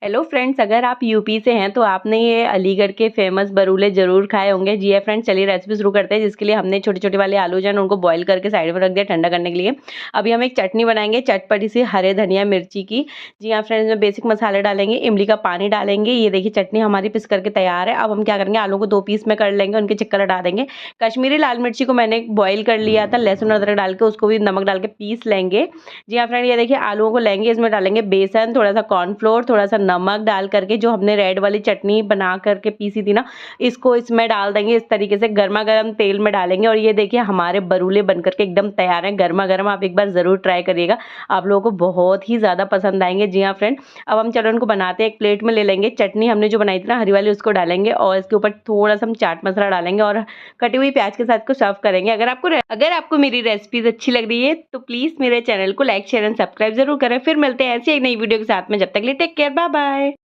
Hello friends, अगर आप UP से हैं तो आपने ये अलीगढ़ के फेमस बरूले ज़रूर खाए होंगे। जी है फ्रेंड्स, चलिए रेसिपी शुरू करते हैं। जिसके लिए हमने छोटे-छोटे वाले आलू जो हैं उनको बॉईल करके साइड में रख दिया ठंडा करने के लिए। अभी हम एक चटनी बनाएँगे चटपटी सी हरे धनिया मिर्ची की। जी हाँ फ्रेंड्स, इसमें बेसिक मसाले डालेंगे, इमली का पानी डालेंगे। ये देखिए चटनी हमारी पिस करके तैयार है। अब हम क्या करेंगे, आलू को 2 पीस में कर लेंगे, उनकी छिक्कर हटा देंगे। कश्मीरी लाल मिर्ची को मैंने बॉईल कर लिया था, लहसुन अदरक डाल के उसको भी नमक डाल के पीस लेंगे। जी हाँ फ्रेंड, ये देखिए आलूओं को लेंगे, इसमें डालेंगे बेसन, थोड़ा-सा कॉर्नफ्लोर, थोड़ा-सा नमक डाल करके जो हमने रेड वाली चटनी बना करके पीसी थी ना, इसको इसमें डाल देंगे। इस तरीके से गरमा-गरम तेल में डालेंगे और ये देखिए हमारे बरूले बन कर के एकदम तैयार हैं, गरमा-गरम। आप एक बार ज़रूर ट्राई करिएगा, आप लोगों को बहुत ही ज़्यादा पसंद आएँगे। जी हाँ फ्रेंड, अब हम चलो उनको बनाते हैं। एक प्लेट में ले लेंगे, चटनी हमने जो बनाई थी ना हरी वाली उसको डालेंगे और इसके ऊपर थोड़ा-सा हम चाट मसाला डालेंगे और कटी हुई प्याज के साथ इसको सर्व करेंगे। अगर आपको मेरी रेसिपीज़ अच्छी लग रही है तो प्लीज़ मेरे चैनल को लाइक, शेयर एंड सब्सक्राइब ज़रूर करें। फिर मिलते हैं ऐसी एक नई वीडियो के साथ में, जब तक के लिए टेक केयर, बाय बाय।